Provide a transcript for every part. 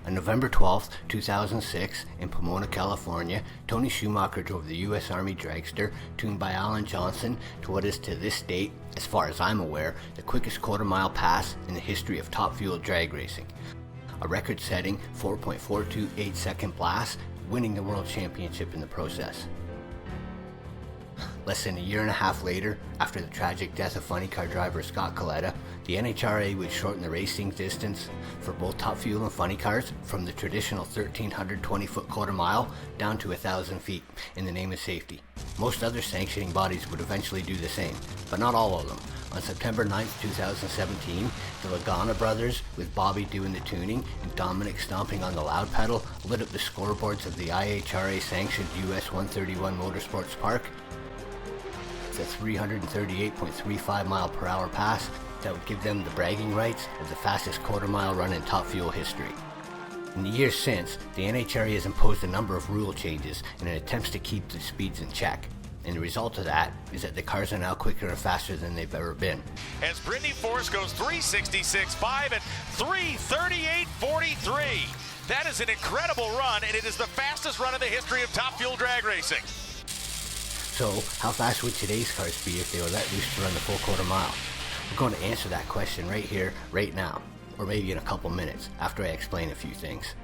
On November 12, 2006, in Pomona, California, Tony Schumacher drove the U.S. Army Dragster, tuned by Alan Johnson, to what is to this date, as far as I'm aware, the quickest quarter-mile pass in the history of top fuel drag racing. A record-setting 4.428-second blast, winning the World Championship in the process. Less than a year and a half later, after the tragic death of funny car driver Scott Coletta, the NHRA would shorten the racing distance for both top fuel and funny cars from the traditional 1,320-foot quarter mile down to 1,000 feet in the name of safety. Most other sanctioning bodies would eventually do the same, but not all of them. On September 9, 2017, the Lagana brothers, with Bobby doing the tuning and Dominic stomping on the loud pedal, lit up the scoreboards of the IHRA-sanctioned US 131 Motorsports Park. The 338.35 mile per hour pass that would give them the bragging rights of the fastest quarter mile run in top fuel history. In the years since, the NHRA has imposed a number of rule changes in an attempt to keep the speeds in check. And the result of that is that the cars are now quicker and faster than they've ever been. As Brittany Force goes 366.5 and 338.43. That is an incredible run, and it is the fastest run in the history of top fuel drag racing. So, how fast would today's cars be if they were let loose to run the full quarter mile? We're going to answer that question right here, right now, or maybe in a couple minutes after I explain a few things.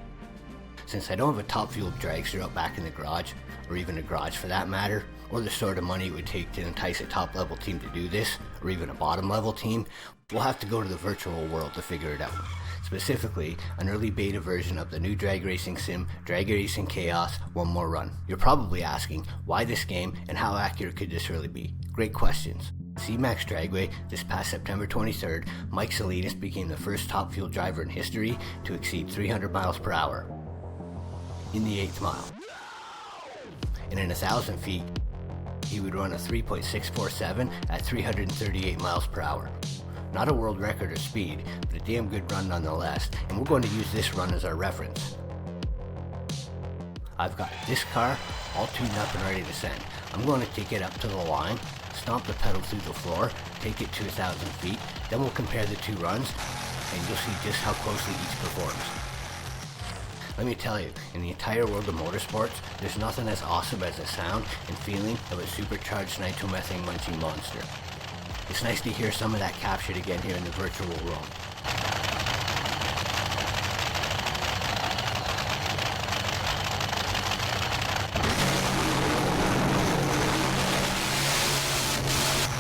Since I don't have a top fuel dragster out back in the garage, or even a garage for that matter, or the sort of money it would take to entice a top level team to do this, or even a bottom level team, we'll have to go to the virtual world to figure it out. Specifically, an early beta version of the new drag racing sim, Drag Racing Kaos One More Run. You're probably asking, why this game and how accurate could this really be? Great questions. C-Max Dragway, this past September 23rd, Mike Salinas became the first top fuel driver in history to exceed 300 miles per hour in the 8th mile. And in 1,000 feet, he would run a 3.647 at 338 miles per hour. Not a world record or speed, but a damn good run nonetheless, and we're going to use this run as our reference. I've got this car all tuned up and ready to send. I'm going to take it up to the line, stomp the pedal through the floor, take it to 1,000 feet, then we'll compare the two runs, and you'll see just how closely each performs. Let me tell you, in the entire world of motorsports, there's nothing as awesome as the sound and feeling of a supercharged nitromethane munching monster. It's nice to hear some of that captured again here in the virtual world.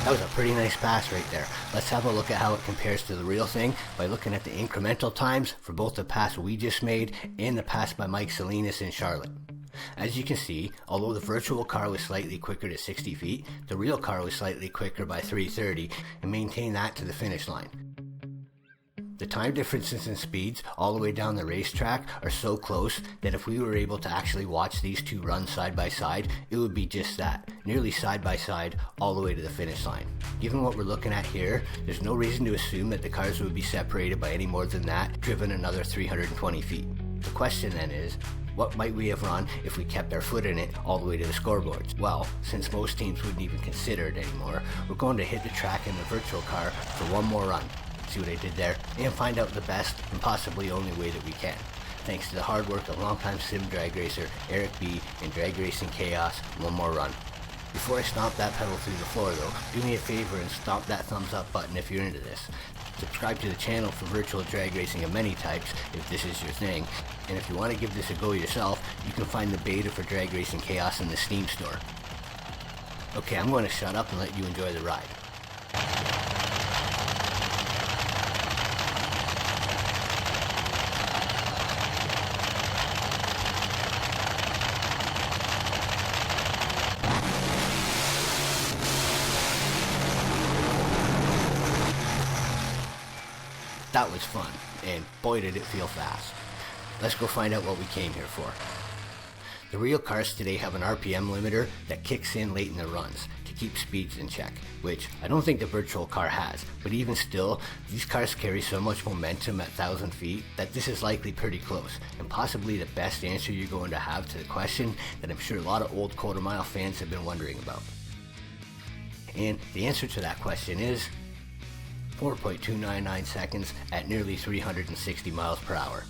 That was a pretty nice pass right there. Let's have a look at how it compares to the real thing by looking at the incremental times for both the pass we just made and the pass by Mike Salinas in Charlotte. As you can see, although the virtual car was slightly quicker to 60 feet, the real car was slightly quicker by 330 and maintained that to the finish line. The time differences in speeds all the way down the racetrack are so close that if we were able to actually watch these two runs side by side, it would be just that, nearly side by side all the way to the finish line. Given what we're looking at here, there's no reason to assume that the cars would be separated by any more than that, driven another 320 feet. The question then is, what might we have run if we kept our foot in it all the way to the scoreboards? Well, since most teams wouldn't even consider it anymore, we're going to hit the track in the virtual car for one more run. See what I did there? And find out the best and possibly only way that we can. Thanks to the hard work of longtime sim drag racer Eric B. and Drag Racing Kaos One More Run. Before I stomp that pedal through the floor though, do me a favor and stomp that thumbs up button if you're into this. Subscribe to the channel for virtual drag racing of many types if this is your thing. And if you want to give this a go yourself, you can find the beta for Drag Racing Kaos in the Steam store. Okay, I'm going to shut up and let you enjoy the ride. That was fun, and boy did it feel fast. Let's go find out what we came here for. The real cars today have an RPM limiter that kicks in late in the runs to keep speeds in check, which I don't think the virtual car has, but even still, these cars carry so much momentum at 1,000 feet that this is likely pretty close, and possibly the best answer you're going to have to the question that I'm sure a lot of old quarter mile fans have been wondering about. And the answer to that question is 4.299 seconds at nearly 360 miles per hour.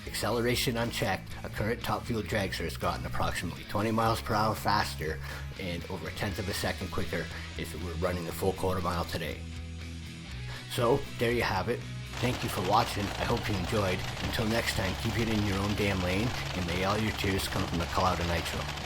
Acceleration unchecked, a current top fuel dragster has gotten approximately 20 miles per hour faster and over a tenth of a second quicker if it were running a full quarter mile today. So, there you have it. Thank you for watching. I hope you enjoyed. Until next time, keep it in your own damn lane, and may all your tears come from a cloud of nitro.